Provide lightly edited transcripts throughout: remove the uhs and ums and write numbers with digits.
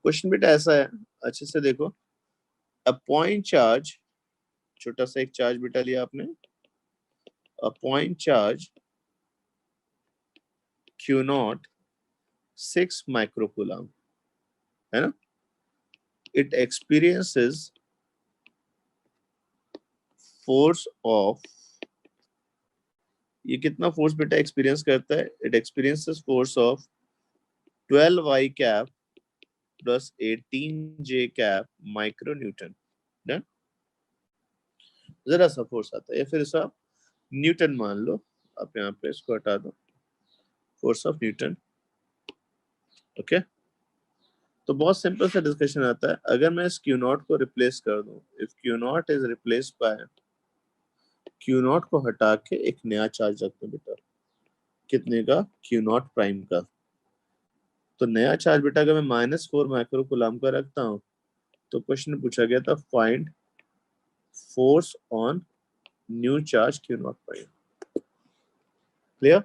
Question बेटा ऐसा है, अच्छे से देखो। अ पॉइंट चार्ज, छोटा सा एक चार्ज बेटा लिया आपने, a point charge Q not 6 microcoulomb, है ना। इट एक्सपीरियंसेस फोर्स ऑफ, ये कितना फोर्स बेटा एक्सपीरियंस करता है? It experiences force of 12 Y cap plus 18 J cap micro newton. Done. जरा सा फोर्स आता है, या फिर इसे आप न्यूटन मान लो, आप यहाँ पे इसको हटा दो, फोर्स ऑफ न्यूटन। ओके, तो बहुत सिंपल सा डिस्कशन आता है। अगर मैं इस क्यू नॉट को रिप्लेस कर दूं, if Q not is replace by, Q not को हटा के एक नया चार्ज रख दो बेटा, कितने का? क्यू नॉट प्राइम का। तो नया चार्ज बेटा अगर मैं -4 माइक्रो कूलम का रखता हूँ, तो क्वेश्चन पूछा गया था find force on new charge Q naught prime. Clear?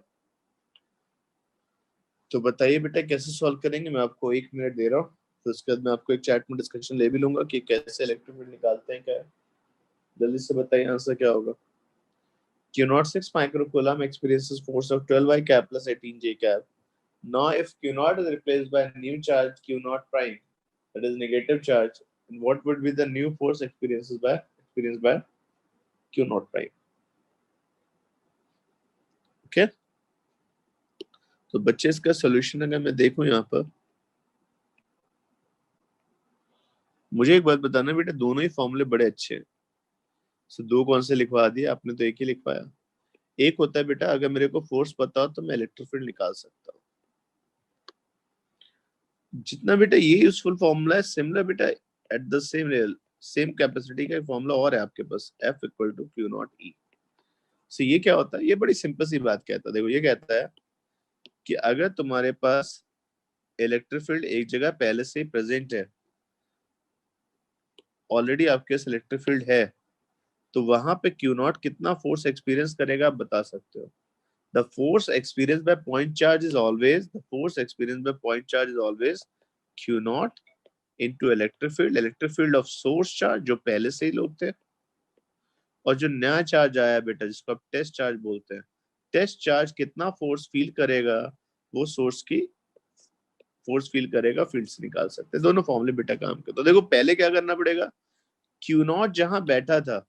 तो बताइए बेटा कैसे सॉल्व करेंगे। मैं आपको 1 मिनट दे रहा हूँ, तो उसके बाद मैं आपको एक चैट में डिस्कशन ले भी लूंगा कि कैसे इलेक्ट्रिक फील्ड निकालते हैं, क्या है। जल्दी से बताइए आंसर क्या होगा। Q naught 6 microcoulomb experiences force of 12 y cap plus 18 j cap. Now, if Q naught is replaced by a new charge Q naught prime, that is negative charge, and what would be the new force experienced by Q naught prime? Okay? तो बच्चे इसका solution अगर मैं देखूं यहाँ पर, मुझे एक बात बताना बेटा, दोनों ही फॉर्मूले बड़े अच्छे हैं। तो दो कौन से लिखवा दिए आपने? तो एक ही लिखवाया। एक होता है बेटा अगर मेरे को फोर्स पता हो तो मैं इलेक्ट्रिक फील्ड निकाल सकता हूँ। जितना बेटा ये यूजफुल फॉर्मूला है, सिमिलर बेटा at the same level, same capacity का फॉर्मूला और है आपके पास, F equal to q naught e. So ये क्या होता है? ये बड़ी सिंपल सी बात कहता है। देखो ये कहता है कि अगर तुम्हारे पास इलेक्ट्रिक फील्ड एक जगह पहले से ही प्रेजेंट है, ऑलरेडी आपके पास इलेक्ट्रिक फील्ड है, तो वहां पे क्यू नॉट कितना फोर्स एक्सपीरियंस करेगा आप बता सकते हो। The force experience by point charge is always, the force experience by point charge is always Q not into electric field of source charge जो पहले से ही लोग थे, और जो नया चार्ज आया बेटा जिसको आप टेस्ट चार्ज बोलते हैं, टेस्ट चार्ज कितना फोर्स फील करेगा, वो सोर्स की फोर्स फील करेगा, फील्ड से निकाल सकते हैं। दोनों फॉर्मूले बेटा काम के। तो देखो पहले क्या करना पड़ेगा, क्यू नॉट जहां बैठा था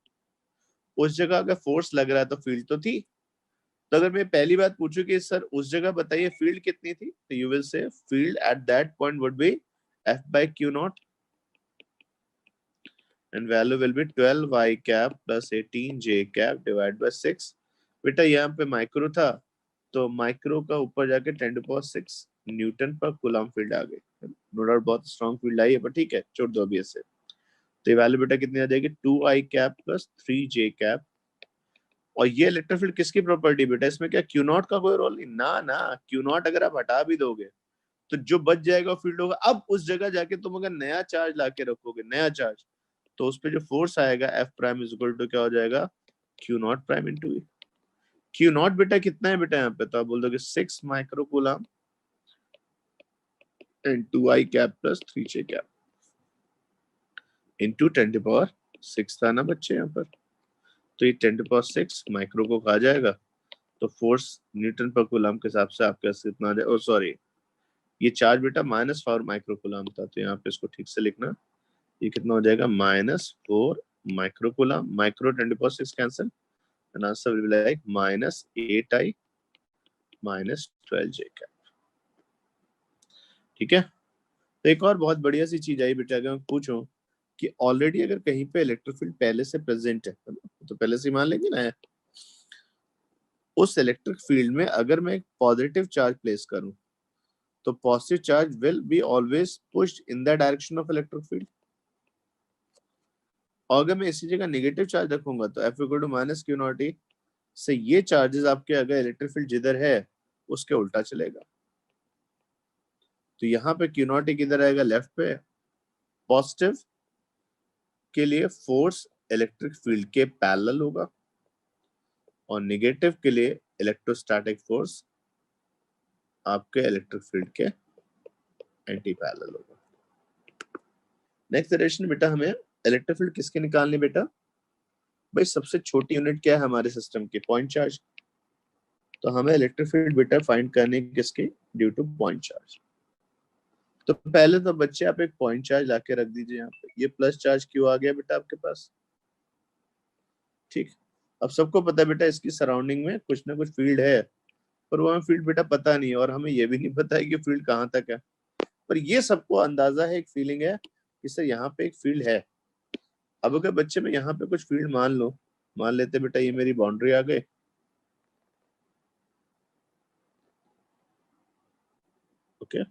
उस जगह अगर फोर्स लग रहा है तो फील्ड तो थी। तो अगर मैं पहली बात पूछूं कि सर उस जगह बताइए फील्ड कितनी थी, तो you will say field at that point would be F by Q naught, and value will be 12 y cap plus 18 j cap divided by 6। बेटा यहाँ पे माइक्रो था, तो माइक्रो का ऊपर जाके 10⁶ न्यूटन पर कूलम फील्ड आ गई। नो डाउट बहुत स्ट्रॉन्ग फील्ड आई है, पर ठीक है छोड़ दो अभी ऐसे। तो ये वैल्यू बेटा कितनी आ जाएगी? 2i cap plus 3j cap. और ये इलेक्ट्रिक फील्ड किसकी प्रॉपर्टी बेटा? इसमें क्या क्यू नॉट का कोई रोल नहीं ना ना। क्यू नॉट अगर आप हटा भी दोगे तो जो बच जाएगा फील्ड होगा। अब उस जगह जाके तुम अगर नया चार्ज लाके रखोगे, नया चार्ज, तो उस पे जो फोर्स आएगा F prime is equal to क्या हो जाएगा? Q naught prime into E. Q naught बेटा कितना है बेटा यहाँ पे? तो आप बोल दोगे 6 micro coulomb into i cap plus 3j cap into 10⁶ था ना बच्चे यहाँ पर। तो ये 10⁶ माइक्रो को कहा जाएगा, तो फोर्स न्यूटन पर कूलम के हिसाब से आपके पास कितना आ जाए? ओ सॉरी, ये चार्ज बेटा -4 माइक्रो कूलम था, तो यहाँ पे इसको ठीक से लिखना। ये कितना हो जाएगा? -4 micro coulomb, micro 10⁶ cancel, and answer will be like -8i -12j cap. ठीक है। तो एक और बहुत बढ़िया सी चीज आई बेटा, अगर मैं पूछूं कि ऑलरेडी अगर कहीं पे इलेक्ट्रिक फील्ड पहले से प्रेजेंट है तो पहले से मान लेंगे ना, उस इलेक्ट्रिक फील्ड में अगर मैं एक पॉजिटिव चार्ज प्लेस करूं, तो positive charge will be always pushed in the direction of electric field. और अगर मैं इसी जगह नेगेटिव चार्ज रखूंगा तो F equal to minus q naught e से ये चार्जेस आपके अगर इलेक्ट्रिक फील्ड जिधर है उसके उल्टा चलेगा। तो यहाँ पे क्यू नॉट ई किधर आएगा? लेफ्ट पे। पॉजिटिव के लिए फोर्स इलेक्ट्रिक फील्ड के पैरेलल होगा, और नेगेटिव के लिए इलेक्ट्रोस्टैटिक फोर्स आपके इलेक्ट्रिक फील्ड के एंटी पैरेलल होगा। नेक्स्ट डायरेक्शन बेटा हमें इलेक्ट्रिक फील्ड किसके निकालनी बेटा? भाई सबसे छोटी यूनिट क्या है हमारे सिस्टम की? Point charge. तो हमें इलेक्ट्रिक फील्ड बेटा फाइंड करने किसके? Due two point charge. तो पहले तो बच्चे आप एक पॉइंट चार्ज लाके रख दीजिए यहाँ पे। ये प्लस चार्ज क्यों आ गया बेटा आपके पास? ठीक। अब सबको पता है बेटा इसकी सराउंडिंग में कुछ ना कुछ फील्ड है, पर वो हमें फील्ड बेटा पता नहीं है, और हमें ये भी नहीं पता है कि फील्ड कहाँ तक है। पर ये सबको अंदाजा है, एक फीलिंग है कि सर यहाँ पे एक फील्ड है। अब अगर बच्चे में यहाँ पे कुछ फील्ड मान लो, मान लेते बेटा ये मेरी बाउंड्री आ गई। ओके,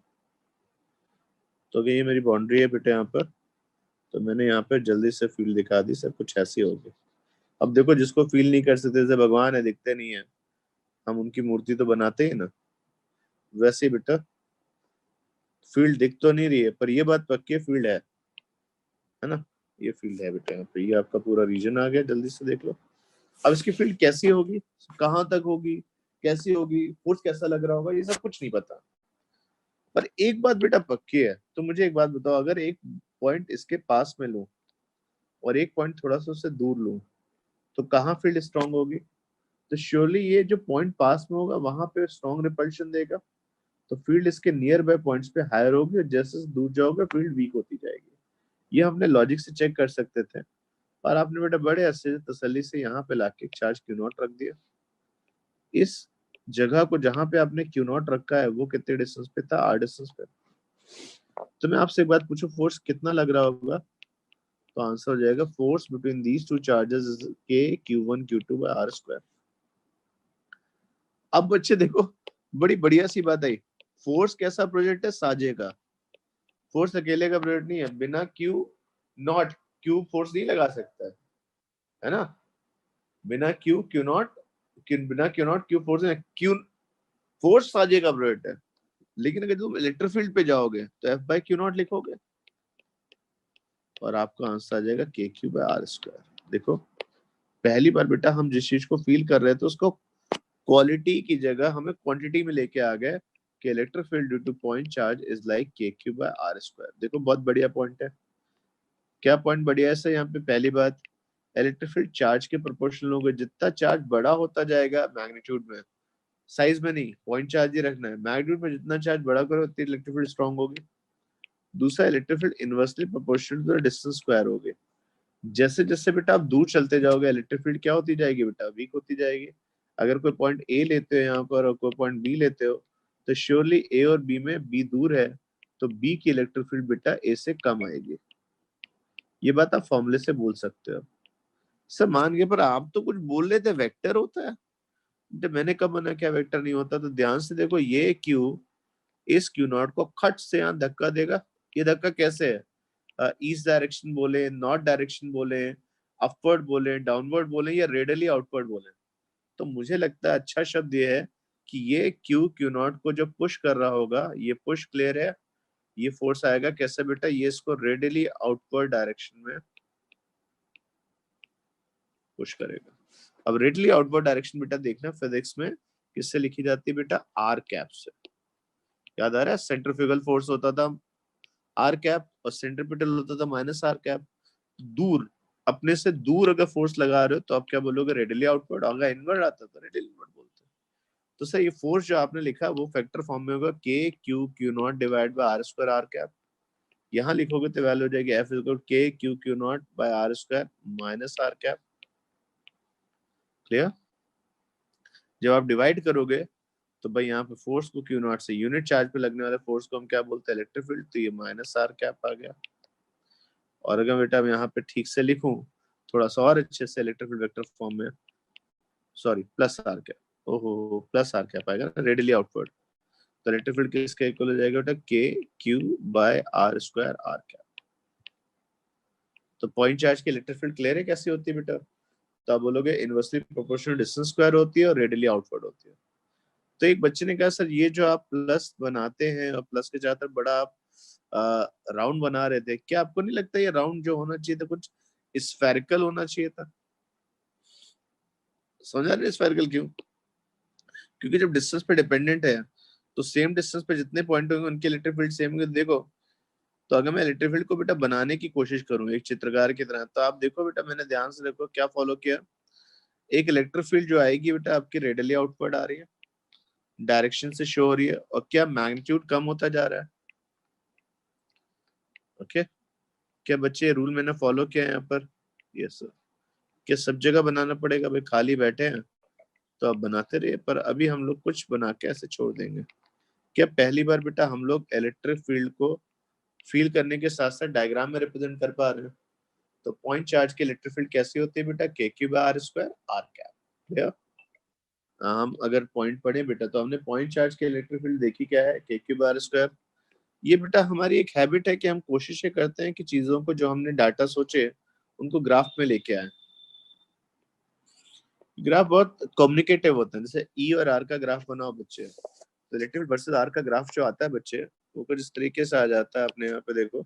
तो अगर ये मेरी बाउंड्री है बेटा यहाँ पर, तो मैंने यहाँ पे जल्दी से फील्ड दिखा दी सर, कुछ ऐसी होगी। अब देखो जिसको फील नहीं कर सकते, जैसे भगवान है दिखते नहीं है, हम उनकी मूर्ति तो बनाते ही ना, वैसे ही बेटा फील्ड दिख तो नहीं रही है, पर ये बात पक्की है फील्ड है ना? ये फील्ड है बेटा यहाँ पे, ये आपका पूरा रीजन आ गया, जल्दी से देख लो। अब इसकी फील्ड कैसी होगी, कहाँ तक होगी, कैसी होगी, फोर्स कैसा लग रहा होगा, ये सब कुछ नहीं पता। पर एक बात बेटा पक्की है, तो मुझे एक बात बताओ, अगर एक पॉइंट इसके पास में लूं और एक पॉइंट थोड़ा सा उससे दूर लूं, तो कहाँ फील्ड स्ट्रांग होगी? तो श्योरली ये जो पॉइंट पास में होगा वहां पे स्ट्रॉन्ग रिपल्शन देगा, तो फील्ड इसके नियर बाय पॉइंट्स पे हायर होगी, और जैसे दूर जाओगे फील्ड वीक होती जाएगी। ये हमने लॉजिक से चेक कर सकते थे, और आपने बेटा बड़े अच्छे से तसल्ली से यहाँ पे लाके चार्ज क्यू नॉट रख दिया। इस जगह को जहां पे आपने क्यू नॉट रखा है वो कितने डिस्टेंस पे था? आर डिस्टेंस पे। तो मैं आपसे एक बात पूछूं, फोर्स कितना लग रहा होगा? तो आंसर हो जाएगा force between these two charges is के Q1 Q2 bye R square. अब बच्चे देखो, बड़ी बढ़िया सी बात आई। फोर्स कैसा प्रोजेक्ट है? साजे का। फोर्स अकेले का प्रोजेक्ट नहीं है, बिना क्यू नॉट क्यू फोर्स नहीं लगा सकता है ना? बिना क्यू क्यू नॉट, बिना Q not Q force, Q force साजे का प्रोजेक्ट है। लेकिन अगर तुम इलेक्ट्रिक फील्ड पे जाओगे तो एफ बाई क्यू नॉट लिखोगे, और आपका आंसर आ जाएगा के क्यू बाय आर स्क्वायर। देखो पहली बार बेटा हम जिस चीज को फील कर रहे थे उसको क्वालिटी की जगह हमें क्वांटिटी में लेके आ गए कि electric field due two point charge is like के क्यू बाय आर स्क्वायर। देखो बहुत बढ़िया पॉइंट है। क्या पॉइंट बढ़िया है सर? यहाँ पे पहली बात, इलेक्ट्रिक फील्ड चार्ज के प्रोपोर्शनल होगा। जितना चार्ज बड़ा होता जाएगा मैग्नीट्यूड में, साइज में नहीं, पॉइंट चार्ज ही रखना है, मैग्नीट्यूड में जितना चार्ज बड़ा करो उतनी इलेक्ट्रिक फील्ड स्ट्रांग होगी। दूसरा, electric field inversely proportional to the distance square होगी। जैसे जैसे बेटा आप दूर चलते जाओगे इलेक्ट्रिक फील्ड क्या होती जाएगी बेटा? वीक होती जाएगी। अगर कोई पॉइंट ए लेते हो यहाँ पर और कोई पॉइंट बी लेते हो, तो श्योरली ए और बी में बी दूर है, तो बी की इलेक्ट्रिक फील्ड बेटा ए से कम आएगी। ये बात आप फॉर्मूले से बोल सकते हो। सर मान गए, पर आप तो कुछ बोल रहे थे वेक्टर होता है। जब मैंने कब मना किया वेक्टर नहीं होता? तो ध्यान से देखो, ये क्यू इस क्यू नॉट को खट से यहाँ धक्का देगा। ये धक्का कैसे है? ईस्ट डायरेक्शन बोले, नॉर्थ डायरेक्शन बोले, अपवर्ड बोले, डाउनवर्ड बोले, या रेडियली आउटवर्ड बोले। तो मुझे लगता है अच्छा शब्द ये है कि ये क्यू क्यू नॉट को जो पुश कर रहा होगा, ये पुश क्लियर है। ये फोर्स आएगा कैसे बेटा? ये इसको रेडियली आउटवर्ड डायरेक्शन में पुश करेगा। अब रेडियली आउटवर्ड डायरेक्शन बेटा देखना फिजिक्स में किससे लिखी जाती है बेटा? आर कैप से। याद आ रहा है? सेंट्रीफ्यूगल फोर्स होता था आर कैप, और सेंट्रीपिटल होता था माइनस आर कैप। दूर, अपने से दूर अगर फोर्स लगा रहे हो तो आप क्या बोलोगे? Radially outward. अगर इनवर्ड आता तो रेडियली इनवर्ड बोलते हैं। तो सर ये फोर्स जो आपने लिखा वो फैक्टर फॉर्म में होगा K Q Q naught divide by R square R cap. यहाँ लिखोगे तो वैल्यू हो जाएगी F is equal K Q Q naught by R square minus R cap. Clear? जब आप डिवाइड करोगे तो भाई यहाँ पे फोर्स को क्यू नॉट से यूनिट चार्ज पे लगने वाले फोर्स को हम क्या बोलते हैं? Electric field. तो ये माइनस आर कैप आ गया। और अगर बेटा मैं यहाँ पे ठीक से लिखूं थोड़ा सा और अच्छे से इलेक्ट्रिक फील्ड वेक्टर फॉर्म में, सॉरी प्लस आर कैप, ओहो प्लस आर कैप आएगा ना, रेडियली आउटवर्ड। तो इलेक्ट्रिक फील्ड किसके इक्वल हो जाएगा बेटा? K Q by R square R cap. तो पॉइंट चार्ज की इलेक्ट्रिक फील्ड क्लियर है कैसी होती है बेटा? तो आप बोलोगे इनवर्सली प्रोपोर्शनल डिस्टेंस स्क्वायर होती है और रेडियली आउटवर्ड होती है। तो एक बच्चे ने कहा सर ये जो आप प्लस बनाते हैं और प्लस के ज्यादातर बड़ा आप राउंड बना रहे थे, क्या आपको नहीं लगता ये राउंड जो होना चाहिए था कुछ स्फेरिकल होना चाहिए था? समझा रहे स्फेरिकल क्यों? क्योंकि जब डिस्टेंस पे डिपेंडेंट है तो सेम डिस्टेंस पे जितने पॉइंट होंगे उनकी इलेक्ट्रिक फील्ड सेम होंगे। देखो तो अगर मैं इलेक्ट्रिक फील्ड को बेटा बनाने की कोशिश करूं एक चित्रकार की तरह, तो आप देखो बेटा, मैंने ध्यान से देखो क्या फॉलो किया। एक इलेक्ट्रिक फील्ड जो आएगी बेटा आपकी रेडियली आउटवर्ड आ रही है, डायरेक्शन से शो हो रही है, और क्या मैग्नीट्यूड कम होता जा रहा है। ओके, क्या बच्चे रूल मैंने फॉलो किया है यहाँ पर? Yes sir. क्या सब जगह बनाना पड़ेगा? भाई खाली बैठे हैं तो आप बनाते रहिए, पर अभी हम लोग कुछ बना के ऐसे छोड़ देंगे। क्या पहली बार बेटा हम लोग इलेक्ट्रिक फील्ड को फील करने के साथ साथ डायग्राम में रिप्रेजेंट कर पा रहे हैं? तो पॉइंट चार्ज की इलेक्ट्रिक फील्ड कैसी होती है बेटा? K Q by R square R cap. Clear? हम अगर पॉइंट पढ़े बेटा तो हमने पॉइंट चार्ज की इलेक्ट्रिक फील्ड देखी, क्या है? के क्यू बाय आर स्क्वायर। ये बेटा हमारी एक हैबिट है कि हम कोशिशें करते हैं कि चीजों को जो हमने डाटा सोचे उनको ग्राफ में लेके आए। ग्राफ बहुत कम्युनिकेटिव होता है। जैसे ई और आर का ग्राफ बनाओ बच्चे, तो इलेक्ट्रिक फील्ड वर्सेस आर का ग्राफ जो आता है बच्चे, वो कुछ इस तरीके से आ जाता है। अपने यहाँ पे देखो,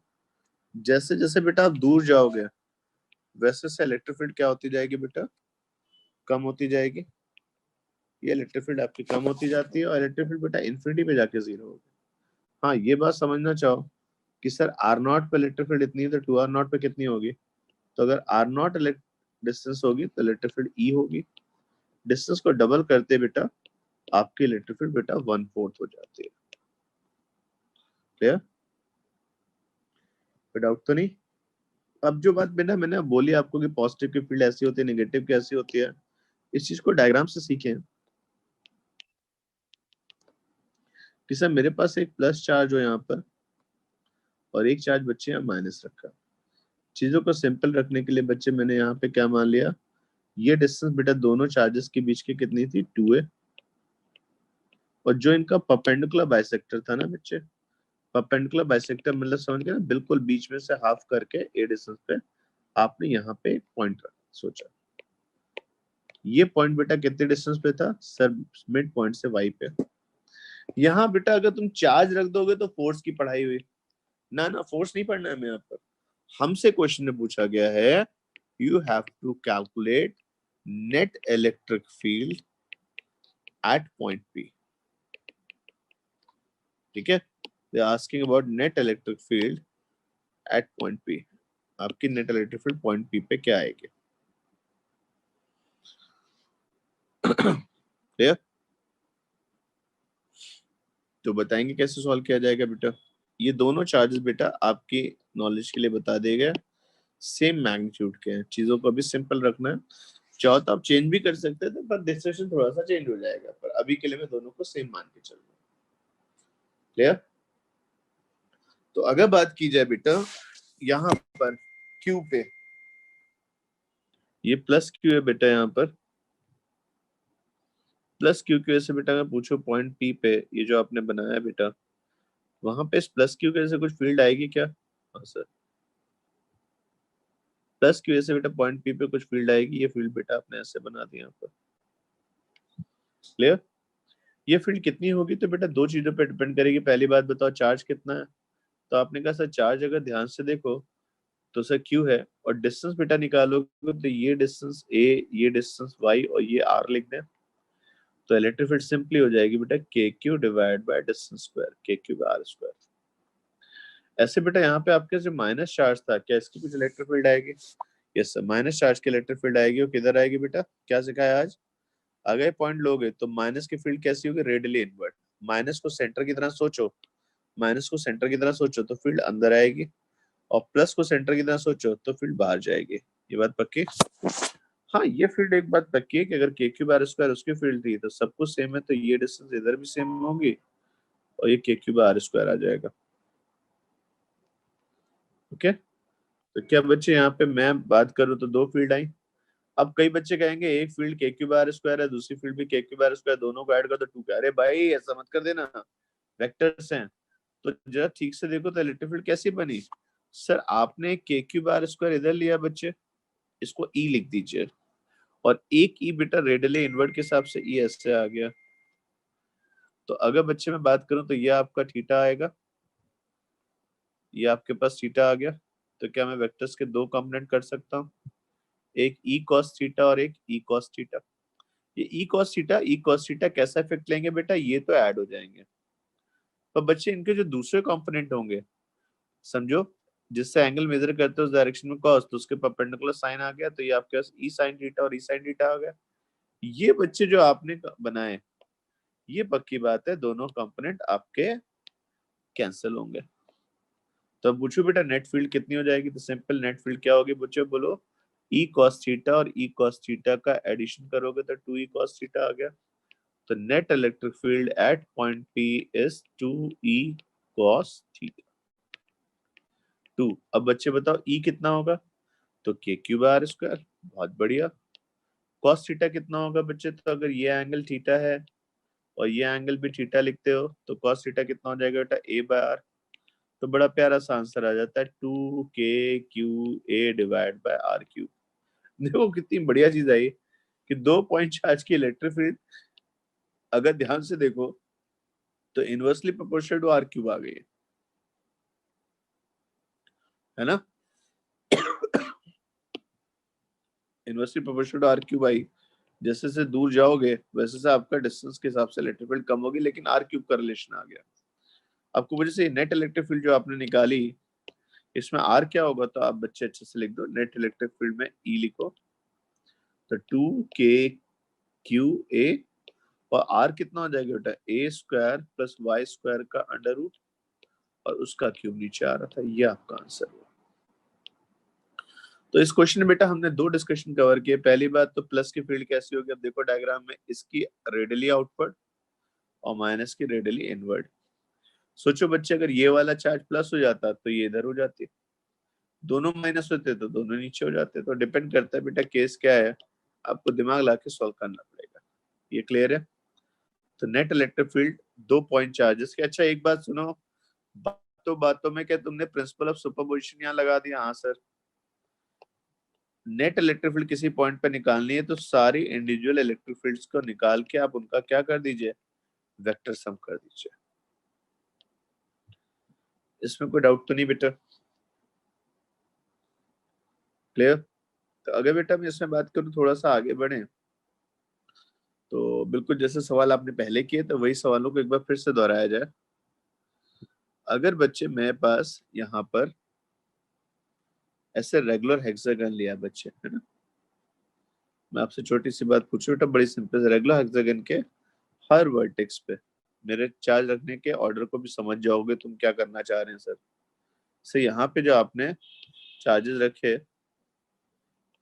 जैसे जैसे बेटा आप दूर जाओगे वैसे से इलेक्ट्रिक फील्ड क्या होती जाएगी बेटा? कम होती जाएगी। ये इलेक्ट्रिक फील्ड आपकी कम होती जाती है, और इलेक्ट्रिक फील्ड बेटा इन्फिनिटी पे जाके जीरो होगी। हाँ, ये बात समझना चाहो कि सर आर नॉट पे इलेक्ट्रिक फील्ड इतनी है तो टू आर नॉट पे कितनी होगी? तो अगर आर नॉट डिस्टेंस होगी तो इलेक्ट्रिक फील्ड ई होगी। डिस्टेंस को डबल करते बेटा आपकी इलेक्ट्रिक फील्ड बेटा 1/4 हो जाती है। क्लियर? कोई डाउट तो नहीं? अब जो बात बेटा मैंने बोली आपको कि पॉजिटिव की फील्ड ऐसी होती है, नेगेटिव की ऐसी होती है, इस चीज को डायग्राम से सीखें कि सर मेरे पास एक प्लस चार्ज हो यहाँ पर और एक चार्ज बच्चे यहाँ माइनस रखा। चीजों को सिंपल रखने के लिए बच्चे मैंने यहाँ पे क्या मान लिया, ये डिस्टेंस बेटा दोनों चार्जेस के बीच की कितनी थी? 2a। और जो इनका परपेंडिकुलर बाइसेक्टर था ना बच्चे, परपेंडिकुलर बाइसेक्टर मतलब समझ गए ना, बिल्कुल बीच में से हाफ करके ए डिस्टेंस पे आपने यहाँ पे एक पॉइंट सोचा। ये पॉइंट बेटा कितने डिस्टेंस पे था सर? मिड पॉइंट से वाई पे। यहाँ बेटा अगर तुम चार्ज रख दोगे तो फोर्स की पढ़ाई हुई ना? ना, फोर्स नहीं पढ़ना है हमें यहाँ पर। हमसे क्वेश्चन में पूछा गया है, you have to calculate net electric field at point P. ठीक है, they are asking about net electric field at point P. आपकी net electric field point P पे क्या आएगी? क्लियर? तो बताएंगे कैसे सॉल्व किया जाएगा बेटा। ये दोनों चार्जेस बेटा आपकी नॉलेज के लिए बता दिए गए, सेम मैग्नीट्यूड के हैं। चीजों को अभी सिंपल रखना है। चाहो तो आप चेंज भी कर सकते थे, पर डिस्ट्रीब्यूशन थोड़ा सा चेंज हो जाएगा, पर अभी के लिए मैं दोनों को सेम मान के चल रहा हूँ। क्लियर? तो अगर बात की जाए बेटा यहाँ पर क्यू पे, ये प्लस क्यू है बेटा, यहाँ पर प्लस क्यू की वजह से बेटा मैं पूछो पॉइंट पी पे ये जो आपने बनाया है बेटा, वहां पे इस प्लस क्यू की वजह से कुछ फील्ड आएगी क्या? हाँ सर, प्लस की वजह से बेटा पॉइंट पी पे कुछ फील्ड आएगी। ये फील्ड बेटा आपने ऐसे बना दिया यहाँ पर। क्लियर? ये फील्ड कितनी होगी तो बेटा दो चीजों पे डिपेंड करेगी। पहली बात बताओ चार्ज कितना है? तो आपने कहा सर चार्ज अगर ध्यान से देखो तो सर क्यू है, और डिस्टेंस बेटा निकालोगे तो ये डिस्टेंस ए, ये डिस्टेंस वाई, और ये आर लिख दें तो इलेक्ट्रिक फील्ड सिंपली हो जाएगी बेटा K Q divide by distance square, के क्यू बाय आर स्क्वायर। ऐसे बेटा यहाँ पे आपके जो माइनस चार्ज था, क्या इसकी कुछ इलेक्ट्रिक फील्ड आएगी? यस सर, माइनस चार्ज की इलेक्ट्रिक फील्ड आएगी। और किधर आएगी बेटा? क्या सिखाया आज? अगर पॉइंट लोगे तो माइनस की फील्ड कैसी होगी? Radially inward. माइनस को सेंटर की तरह सोचो, माइनस को सेंटर की तरह सोचो तो फील्ड अंदर आएगी, और प्लस को सेंटर की तरह सोचो तो फील्ड बाहर जाएगी। ये बात पक्की? हाँ, ये फील्ड एक बात पक्की है कि अगर के क्यू बार स्क्वायर उसकी फील्ड थी तो सब कुछ सेम है, तो ये डिस्टेंस इधर भी सेम होगी और ये के क्यू बार स्क्वायर आ जाएगा। ओके, तो क्या बच्चे यहाँ पे मैं बात करूँ तो दो फील्ड आई। अब कई बच्चे कहेंगे एक फील्ड के क्यू बार स्क्वायर है, दूसरी फील्ड भी के क्यू बार स्क्वायर, दोनों को ऐड कर तो टू क्या? अरे भाई ऐसा मत कर देना, वेक्टर्स हैं। तो जरा ठीक से देखो तो इलेक्ट्रिक फील्ड कैसी बनी। सर आपने के क्यू बार स्क्वायर इधर लिया बच्चे, इसको ई लिख दीजिए, और एक ई बेटा रेडियली इनवर्ट के हिसाब से ई ऐसे आ गया। तो अगर बच्चे में बात करूं तो ये आपका थीटा आएगा, ये आपके पास थीटा आ गया। तो क्या मैं वेक्टर्स के दो कंपोनेंट कर सकता हूँ, एक ई कॉस थीटा और एक ई कॉस थीटा। ये ई कॉस थीटा कैसा इफेक्ट लेंगे बेटा? ये तो ऐड हो जाएंगे, पर बच्चे इनके जो दूसरे कंपोनेंट होंगे समझो, जिससे एंगल मेजर करते हो उस डायरेक्शन में कॉस, तो उसके परपेंडिकुलर साइन आ गया, तो ये आपके पास ई साइन थीटा और ई साइन थीटा आ गया। ये बच्चे जो आपने बनाए, ये पक्की बात है दोनों कंपोनेंट आपके कैंसिल होंगे। तो अब पूछो बेटा नेट फील्ड कितनी हो जाएगी, तो सिंपल नेट फील्ड क्या होगी बच्चों, बोलो ई कॉस थीटा और ई कॉस थीटा का एडिशन करोगे तो 2 ई कॉस थीटा आ गया। तो net electric field at point P is 2 E cos theta 2। अब बच्चे बताओ ई कितना होगा, तो के क्यूब आर स्क्वायर। बहुत बढ़िया। कॉस थीटा कितना होगा बच्चे, तो अगर ये एंगल थीटा है और ये एंगल भी थीटा लिखते हो तो कॉस थीटा कितना हो जाएगा बेटा, ए बाय आर। तो बड़ा प्यारा सा आंसर आ जाता है 2 k q a/r क्यूब। देखो कितनी बढ़िया चीज आई कि 2 पॉइंट चार्ज की इलेक्ट्रिक फील्ड अगर ध्यान से देखो तो inversely proportional to r cube आ गई है ना। Inversely proportional to r cube आई। जैसे जैसे दूर जाओगे वैसे से आपका डिस्टेंस के हिसाब से इलेक्ट्रिक फील्ड कम होगी, लेकिन आर क्यूब का रिलेशन आ गया आपको। वजह से नेट इलेक्ट्रिक फील्ड जो आपने निकाली, इसमें आर क्या होगा, तो आप बच्चे अच्छे से लिख दो, नेट इलेक्ट्रिक फील्ड में ई लिखो, तो 2 k q a, और आर कितना हो जाएगा बेटा, ए स्क्वायर प्लस वाई स्क्वायर का अंडर रूट और उसका क्यूब नीचे आ रहा था। ये आपका आंसर हुआ। तो इस क्वेश्चन में बेटा हमने दो डिस्कशन कवर किए। पहली बात तो प्लस की फील्ड कैसी होगी, अब देखो डायग्राम में, इसकी रेडियली आउटवर्ड और माइनस की रेडियली इनवर्ड। सोचो बच्चे अगर ये वाला चार्ज प्लस हो जाता तो ये इधर हो जाती, दोनों माइनस होते तो दोनों नीचे हो जाते। तो डिपेंड करता है बेटा केस क्या है, आपको दिमाग ला के सॉल्व करना पड़ेगा। ये क्लियर है। तो net electric field 2 point charges के। अच्छा एक बात सुनो, बातों बातों में क्या तुमने प्रिंसिपल ऑफ सुपरपोजिशन यहाँ लगा दिया? हाँ सर। नेट इलेक्ट्रिक फील्ड किसी पॉइंट पे निकालनी है तो सारी इंडिविजुअल इलेक्ट्रिक फील्ड्स को निकाल के आप उनका क्या कर दीजिए, वेक्टर सम कर दीजिए। इसमें कोई डाउट तो नहीं बेटा? क्लियर। तो अगर बेटा मैं इसमें बात करूं, थोड़ा सा आगे बढ़े, तो बिल्कुल जैसे सवाल आपने पहले किए तो वही सवालों को एक बार फिर से दोहराया जाए। अगर बच्चे मेरे पास यहाँ पर ऐसे रेगुलर हेक्सागन लिया बच्चे, है ना, मैं आपसे छोटी सी बात पूछूं बेटा, बड़ी सिंपल, रेगुलर हेक्सागन के हर वर्टेक्स पे मेरे चार्ज रखने के ऑर्डर को भी समझ जाओगे तुम क्या करना चाह रहे हैं सर। से यहाँ पे जो आपने चार्जेस रखे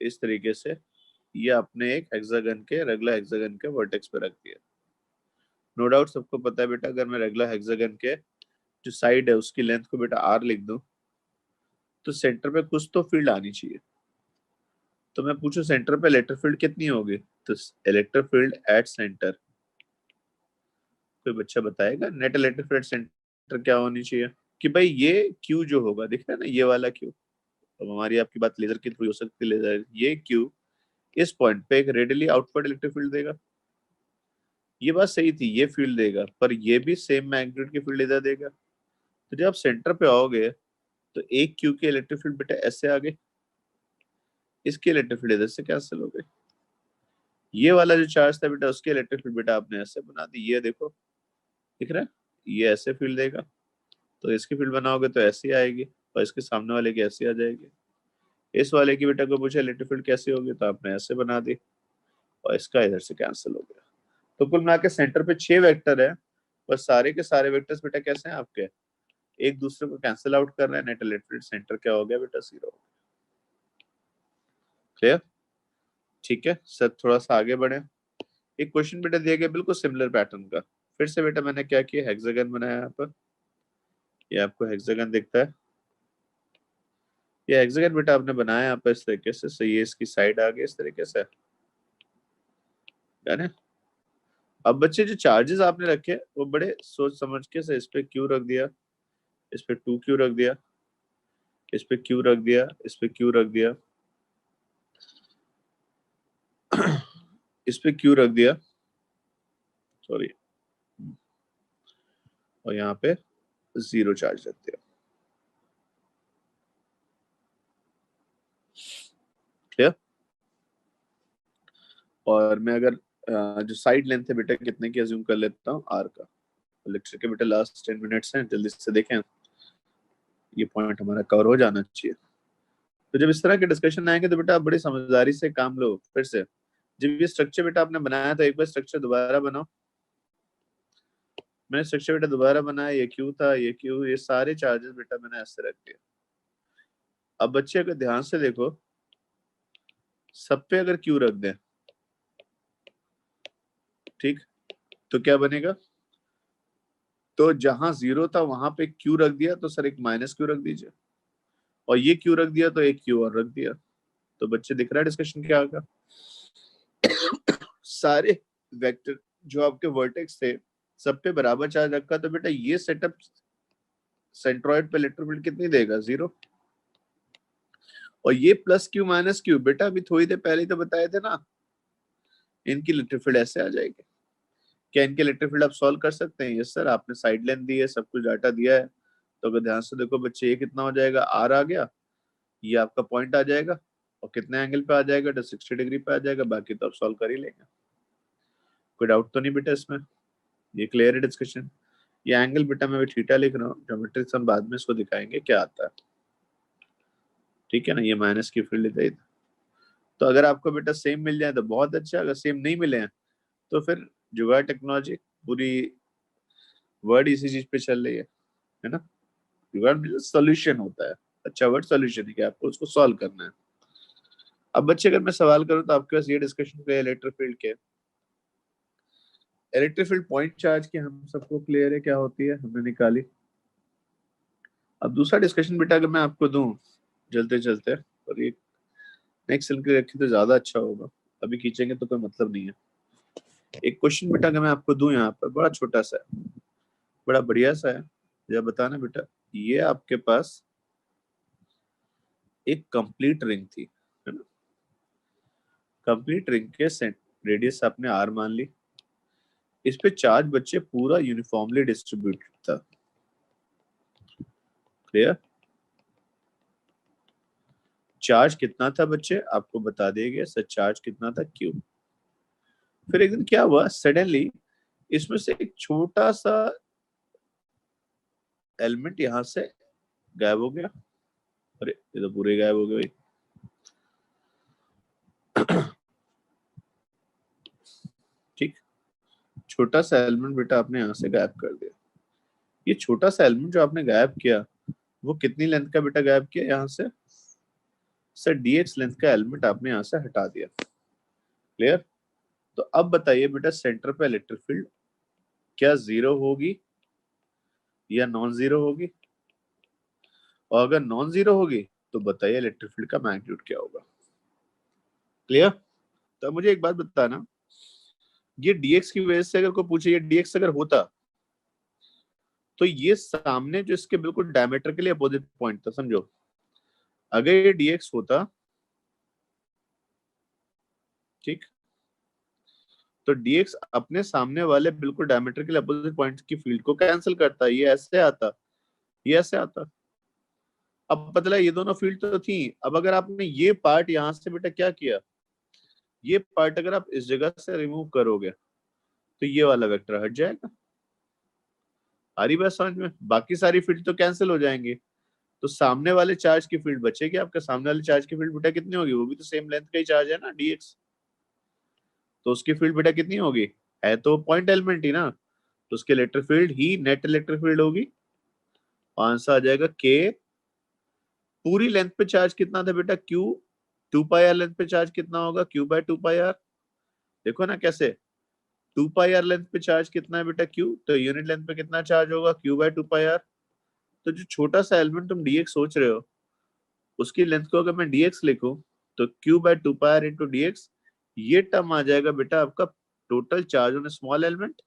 इस तरीके से, ये आपने एक हेक्सागन के, रेगुलर हेक्सागन के वर्टेक्स पे रख दिया। नो डाउट सबको पता है बेटा, अगर मैं रेगुलर हेक्सागन के जो साइड है उसकी लेंथ को बेटा आर लिख दूं तो सेंटर पे कुछ तो फील्ड आनी चाहिए। तो मैं पूछूं सेंटर पे इलेक्ट्रिक फील्ड कितनी होगी, तो इलेक्ट्रिक फील्ड एट सेंटर, कोई बच्चा बताएगा नेट इलेक्ट्रिक फील्ड सेंटर क्या होनी चाहिए? कि भाई ये क्यू जो होगा, दिख रहा है ना ये वाला क्यू, अब हमारी आपकी बात लेजर के थ्रू हो सकती है, लेजर ये क्यू इस पॉइंट पे एक रेडियली आउटवर्ड इलेक्ट्रिक फील्ड देगा। ये बात सही थी, ये फील्ड देगा, पर ये भी सेम मैग्नीट्यूड की फील्ड इधर देगा। तो जब आप सेंटर पे आओगे तो एक क्यू के इलेक्ट्रिक फील्ड बेटा ऐसे आ गए, इसके इलेक्ट्रिक फील्ड इधर से कैंसिल हो गए। ये वाला जो चार्ज था बेटा उसके इलेक्ट्रिक फील्ड बेटा आपने ऐसे बना दी, ये देखो दिख रहा है, ये ऐसे फील्ड देगा, तो इसकी फील्ड बनाओगे तो ऐसी आएगी, और इसके सामने वाले की ऐसी आ जाएगी। इस वाले की बेटा को पूछा इलेक्ट्रिक फील्ड कैसी होगी, तो आपने ऐसे बना दी, और इसका इधर से कैंसिल हो गया। तो कुल मिला के सेंटर पे 6 वेक्टर है, पर सारे के सारे वेक्टर्स बेटा कैसे हैं आपके, एक दूसरे को कैंसिल आउट कर रहे हैं। नेट इलेक्ट्रिक सेंटर क्या हो गया बेटा, 0। क्लियर? ठीक है सर, थोड़ा सा आगे बढ़े। एक क्वेश्चन बेटा दिया गया बिल्कुल सिमिलर पैटर्न का। फिर से बेटा मैंने क्या किया, हेक्सागन बनाया यहाँ पर, ये आपको हेक्सागन दिखता है, ये हेक्सागन बेटा आपने बनाया यहाँ पर इस तरीके से, सही है, इसकी साइड आ गई इस तरीके से, है ना। अब बच्चे जो चार्जेस आपने रखे वो बड़े सोच समझ के से, इस पे क्यू रख दिया, इस पे 2q रख दिया, इस पे क्यू रख दिया, इस पे क्यू रख दिया, इस पे क्यू रख दिया, सॉरी, और यहाँ पे 0 चार्ज रख दिया। क्लियर? और मैं अगर जो साइड लेंथ है बेटा कितने की अज्यूम कर लेता हूँ, आर का। लेक्चर के बेटा लास्ट 10 मिनट्स हैं, जल्दी से देखें। ये पॉइंट हमारा कवर हो जाना चाहिए। तो जब इस तरह के डिस्कशन आएंगे तो बेटा आप बड़ी समझदारी से काम लो। फिर से जब ये स्ट्रक्चर बेटा आपने बनाया था, एक बार स्ट्रक्चर दोबारा बनाओ। मैंने स्ट्रक्चर बेटा दोबारा बनाया, ये क्यू था, ये क्यू, ये सारे चार्जेस बेटा मैंने ऐसे रख दिए। अब बच्चे अगर ध्यान से देखो, सब पे अगर क्यू रख दें, ठीक, तो क्या बनेगा? तो जहां जीरो था वहां पे क्यू रख दिया, तो सर एक माइनस क्यू रख दीजिए, और ये क्यू रख दिया तो एक क्यू और रख दिया। तो बच्चे दिख रहा है डिस्कशन क्या होगा? सारे वेक्टर जो आपके वर्टेक्स थे सब पे बराबर चार्ज रखा, तो बेटा ये सेटअप सेंट्रॉइड पे इलेक्ट्रिक फील्ड कितनी देगा? 0। और ये प्लस क्यू माइनस क्यू बेटा अभी थोड़ी देर पहले तो बताए थे ना, इनकी इलेक्ट्रिक फील्ड ऐसे आ जाएगी। क्या इनके इलेक्ट्रिक फील्ड आप सॉल्व कर सकते हैं? यस सर, आपने साइड लेंथ दी है, सब कुछ डाटा दिया है, तो अगर ध्यान से देखो बच्चे, ये कितना हो जाएगा? आर आ गया, ये आपका पॉइंट आ जाएगा, और कितने एंगल पे आ जाएगा? तो 60 डिग्री पे आ जाएगा। बाकी तो आप सॉल्व कर ही लेंगे, कोई डाउट तो नहीं बेटा इसमें? ये क्लियर है डिस्कशन? ये एंगल बेटा मैं थीटा लिख रहा हूँ, ज्योमेट्री हम बाद में इसको दिखाएंगे क्या आता है, ठीक है ना? ये माइनस की फील्ड है। तो अगर आपको बेटा सेम मिल जाए तो बहुत अच्छा, अगर सेम नहीं मिले हैं तो फिर जुगाड़ टेक्नोलॉजी पूरी वर्ड इसी चीज पे चल रही है ना? जुगाड़ मतलब सोल्यूशन होता है, अच्छा वर्ड सोल्यूशन है कि आपको उसको सॉल्व करना है। अब बच्चे अगर मैं सवाल करूं तो आपके पास ये डिस्कशन पे इलेक्ट्रिक फील्ड के, इलेक्ट्रिक फील्ड पॉइंट चार्ज की हम सबको क्लियर है क्या होती है, हमने निकाली। अब दूसरा डिस्कशन बेटा अगर मैं आपको दूं चलते चलते, और ये नेक्स्ट सेल के रखें तो ज्यादा अच्छा होगा, अभी खींचेंगे तो कोई मतलब नहीं है। एक क्वेश्चन बेटा अगर मैं आपको दूं यहाँ पर, बड़ा छोटा सा है, बड़ा बढ़िया सा है, जरा बताना बेटा। ये आपके पास एक कंप्लीट रिंग थी, है ना? कंप्लीट रिंग के रेडियस आपने आर मान ली, इस पे चार्ज बच्चे पूरा यूनिफॉर्मली डिस्ट्रीब्यूटेड था। क्लियर? चार्ज कितना था बच्चे आपको बता देंगे सर, चार्ज कितना था? क्यू। फिर एक दिन क्या हुआ, सडनली इसमें से एक छोटा सा एलिमेंट यहां से गायब हो गया। अरे ये तो पूरे गायब हो गए भाई। ठीक, छोटा सा एलिमेंट बेटा आपने यहाँ से गायब कर दिया। ये छोटा सा एलिमेंट जो आपने गायब किया, वो कितनी लेंथ का बेटा गायब किया यहाँ से? सर dx लेंथ का एलिमेंट आपने यहाँ से हटा दिया। क्लियर? तो अब बताइए बेटा, सेंटर पे इलेक्ट्रिक फील्ड क्या जीरो होगी या नॉन जीरो होगी? और अगर नॉन जीरो होगी तो बताइए इलेक्ट्रिक फील्ड का मैग्नीट्यूड क्या होगा? क्लियर? तो मुझे एक बात बताना, ये dx की वजह से अगर कोई पूछे ये dx अगर होता, तो ये सामने जो इसके बिल्कुल डायमीटर के लिए अपोजिट पॉइंट था, समझो, अगर ये dx होता, ठीक, तो dx अपने सामने वाले बिल्कुल डायमीटर के लिए अपोजिट पॉइंट की फील्ड को कैंसिल करता, ये ऐसे आता, ये ऐसे आता। अब बदला, ये दोनों फील्ड तो थी, अब अगर आपने ये पार्ट यहां से बेटा क्या किया, ये पार्ट अगर आप इस जगह से रिमूव करोगे तो ये वाला वेक्टर हट जाएगा। आ रही बात समझ में? बाकी सारी फील्ड तो कैंसिल हो जाएंगी, तो सामने वाले चार्ज की फील्ड बचेगी। आपके सामने वाले चार्ज की फील्ड बेटा कितनी होगी? वो भी तो सेम लेंथ का ही चार्ज है ना, dx, तो उसकी फील्ड बेटा कितनी होगी? है तो पॉइंट एलिमेंट ही ना, तो उसके इलेक्ट्रिक फील्ड ही नेट इलेक्ट्रिक फील्ड होगी। आंसर आ जाएगा के। पूरी लेंथ पे चार्ज कितना था बेटा? क्यू। 2 पाई आर लेंथ पे चार्ज कितना होगा? Q by 2 pi R. देखो ना कैसे, 2 पाई आर लेंथ पे चार्ज कितना है बेटा? क्यू। तो यूनिट लेंथ पे कितना चार्ज होगा? Q by 2 pi R. तो जो छोटा सा एलिमेंट तुम dx सोच रहे हो, उसकी लेंथ को अगर मैं dx लिखूं, तो Q by 2 pi R into dx, ये टर्म आ जाएगा बेटा आपका total charge on small element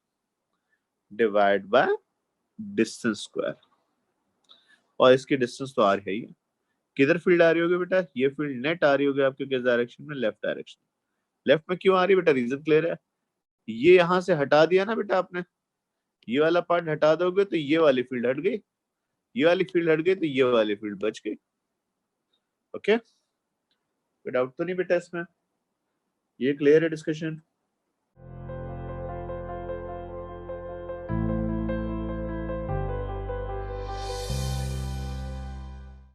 divide by distance square. और इसकी डिस्टेंस तो आ रही है, किधर फील्ड आ रही होगी बेटा? ये फील्ड नेट आ रही होगी आपके किस डायरेक्शन में? Left direction. लेफ्ट में क्यों आ रही है बेटा? रीजन क्लियर है, ये यहां से हटा दिया ना बेटा आपने, ये वाला पार्ट हटा दोगे तो ये वाली फील्ड हट गई, ये वाली फील्ड हट गई तो ये वाली फील्ड बच गई। ओके, कोई डाउट तो नहीं बेटा इसमें? ये क्लियर है डिस्कशन?